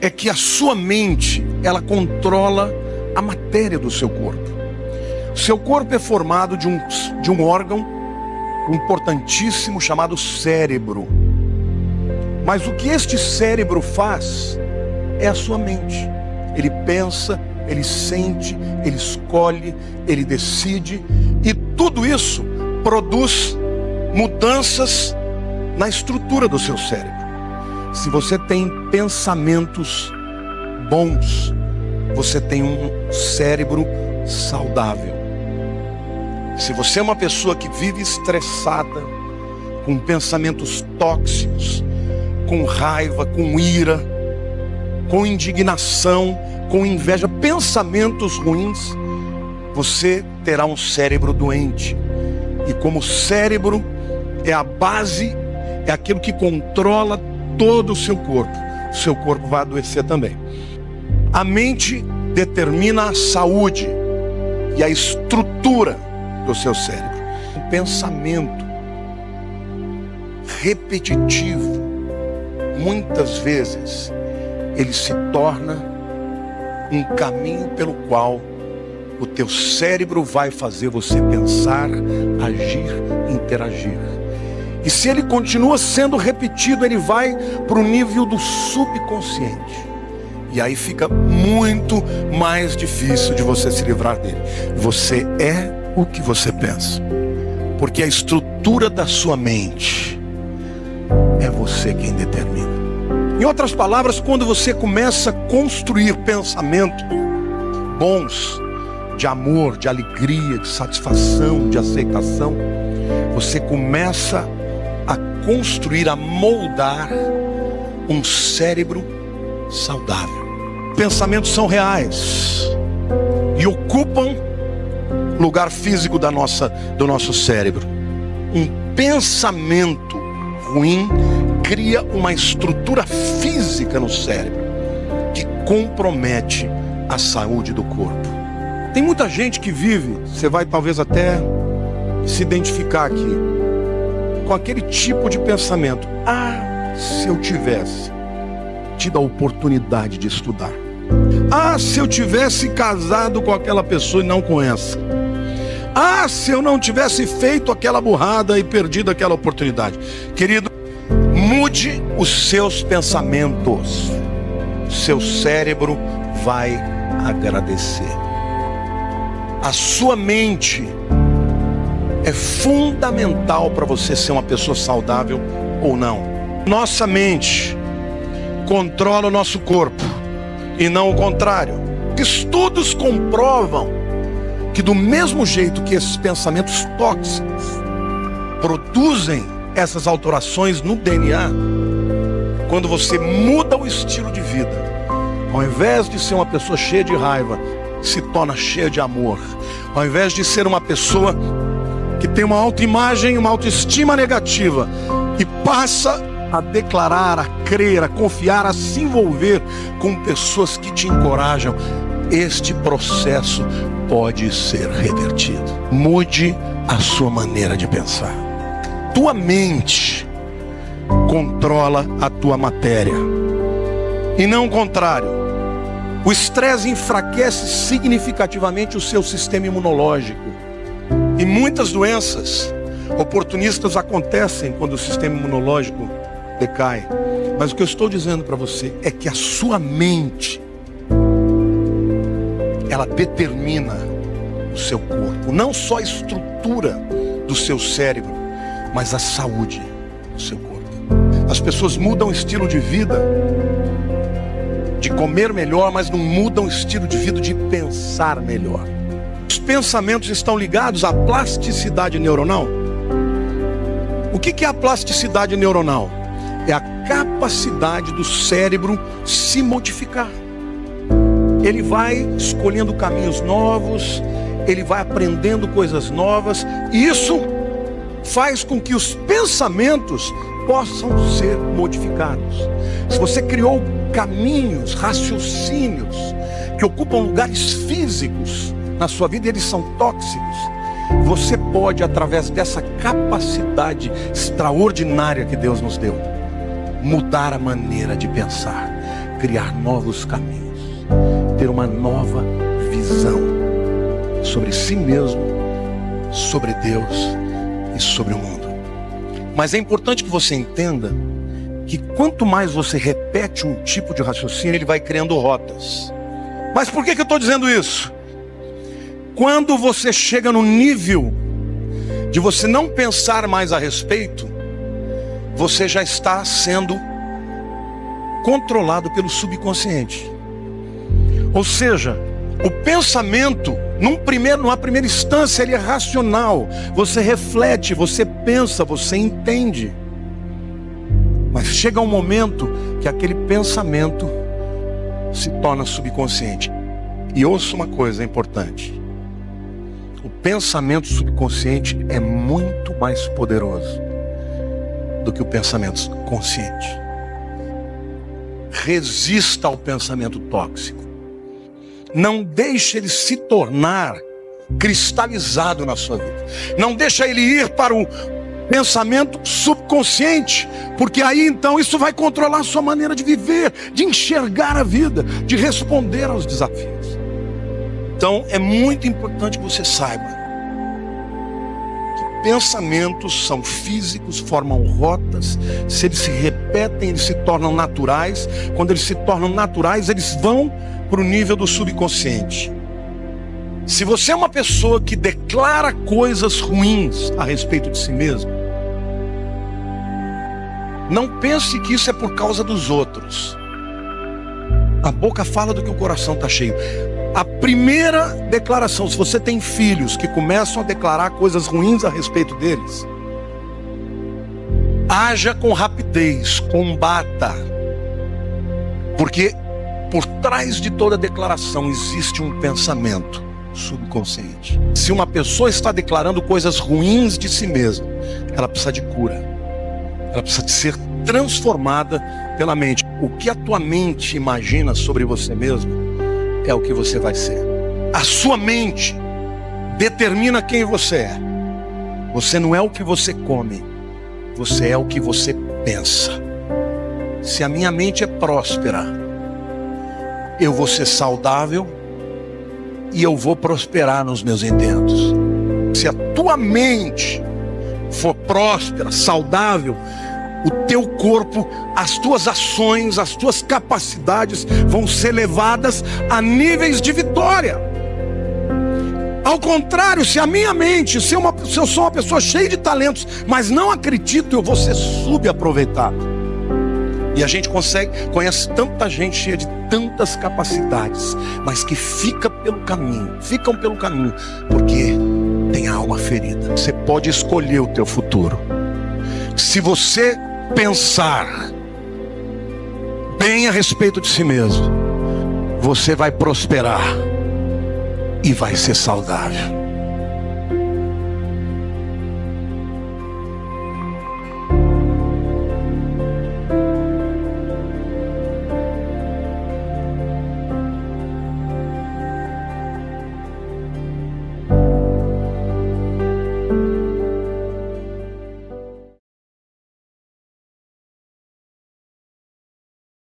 é que a sua mente, ela controla a matéria do seu corpo. Seu corpo é formado de um órgão importantíssimo chamado cérebro. Mas o que este cérebro faz é a sua mente. Ele pensa, ele sente, ele escolhe, ele decide, e tudo isso produz mudanças na estrutura do seu cérebro. Se você tem pensamentos bons, você tem um cérebro saudável. Se você é uma pessoa que vive estressada, com pensamentos tóxicos, com raiva, com ira, com indignação, com inveja, pensamentos ruins, você terá um cérebro doente. E como o cérebro é a base, é aquilo que controla todo o seu corpo vai adoecer também. A mente determina a saúde e a estrutura do seu cérebro. Um pensamento repetitivo, muitas vezes, ele se torna um caminho pelo qual o teu cérebro vai fazer você pensar, agir, interagir. E se ele continua sendo repetido, ele vai para o nível do subconsciente. E aí fica muito mais difícil de você se livrar dele. Você é o que você pensa. Porque a estrutura da sua mente é você quem determina. Em outras palavras, quando você começa a construir pensamentos bons, de amor, de alegria, de satisfação, de aceitação, você começa a construir, a moldar um cérebro saudável. Pensamentos são reais e ocupam lugar físico do nosso cérebro. Um pensamento ruim cria uma estrutura física no cérebro que compromete a saúde do corpo. Tem muita gente que vive, você vai talvez até se identificar aqui, com aquele tipo de pensamento: ah, se eu tivesse tido a oportunidade de estudar. Ah, se eu tivesse casado com aquela pessoa e não com essa. Ah, se eu não tivesse feito aquela burrada e perdido aquela oportunidade. Querido, mude os seus pensamentos. Seu cérebro vai agradecer. A sua mente é fundamental para você ser uma pessoa saudável ou não. Nossa mente controla o nosso corpo e não o contrário. Estudos comprovam que do mesmo jeito que esses pensamentos tóxicos produzem essas alterações no DNA, quando você muda o estilo de vida, ao invés de ser uma pessoa cheia de raiva, se torna cheia de amor. Ao invés de ser uma pessoa que tem uma autoimagem, uma autoestima negativa, e passa a declarar, a crer, a confiar, a se envolver com pessoas que te encorajam, este processo pode ser revertido. Mude a sua maneira de pensar. Tua mente controla a tua matéria e não o contrário. O estresse enfraquece significativamente o seu sistema imunológico. E muitas doenças oportunistas acontecem quando o sistema imunológico decai. Mas o que eu estou dizendo para você é que a sua mente, ela determina o seu corpo. Não só a estrutura do seu cérebro, mas a saúde do seu corpo. As pessoas mudam o estilo de vida, de comer melhor, mas não mudam o estilo de vida de pensar melhor. Os pensamentos estão ligados à plasticidade neuronal. O que é a plasticidade neuronal? É a capacidade do cérebro se modificar. Ele vai escolhendo caminhos novos, ele vai aprendendo coisas novas, e isso faz com que os pensamentos possam ser modificados. Se você criou caminhos, raciocínios que ocupam lugares físicos na sua vida, eles são tóxicos, você pode, através dessa capacidade extraordinária que Deus nos deu, mudar a maneira de pensar, criar novos caminhos, ter uma nova visão sobre si mesmo, sobre Deus e sobre o mundo. Mas é importante que você entenda que quanto mais você repete um tipo de raciocínio, ele vai criando rotas. Mas por que eu estou dizendo isso? Quando você chega no nível de você não pensar mais a respeito, você já está sendo controlado pelo subconsciente. Ou seja, o pensamento, numa primeira instância, ele é racional. Você reflete, você pensa, você entende. Mas chega um momento que aquele pensamento se torna subconsciente. E ouça uma coisa importante. O pensamento subconsciente é muito mais poderoso do que o pensamento consciente. Resista ao pensamento tóxico. Não deixe ele se tornar cristalizado na sua vida. Não deixe ele ir para o pensamento subconsciente, porque aí então isso vai controlar a sua maneira de viver, de enxergar a vida, de responder aos desafios. Então é muito importante que você saiba que pensamentos são físicos, formam rotas. Se eles se repetem, eles se tornam naturais. Quando eles se tornam naturais, eles vão para o nível do subconsciente. Se você é uma pessoa que declara coisas ruins a respeito de si mesmo, não pense que isso é por causa dos outros. A boca fala do que o coração está cheio. A primeira declaração, se você tem filhos que começam a declarar coisas ruins a respeito deles, haja com rapidez, combata. Porque por trás de toda declaração existe um pensamento subconsciente. Se uma pessoa está declarando coisas ruins de si mesma, ela precisa de cura. Ela precisa de ser transformada pela mente. O que a tua mente imagina sobre você mesmo é o que você vai ser. A sua mente determina quem você é. Você não é o que você come, você é o que você pensa. Se a minha mente é próspera, eu vou ser saudável e eu vou prosperar nos meus intentos. Se a tua mente for próspera, saudável, o teu corpo, as tuas ações, as tuas capacidades vão ser levadas a níveis de vitória. Ao contrário, se a minha mente, se eu sou uma pessoa cheia de talentos, mas não acredito, eu vou ser subaproveitado. E a gente conhece tanta gente cheia de tantas capacidades, mas que ficam pelo caminho, porque tem a alma ferida. Você pode escolher o teu futuro. Se você pensar bem a respeito de si mesmo, você vai prosperar e vai ser saudável.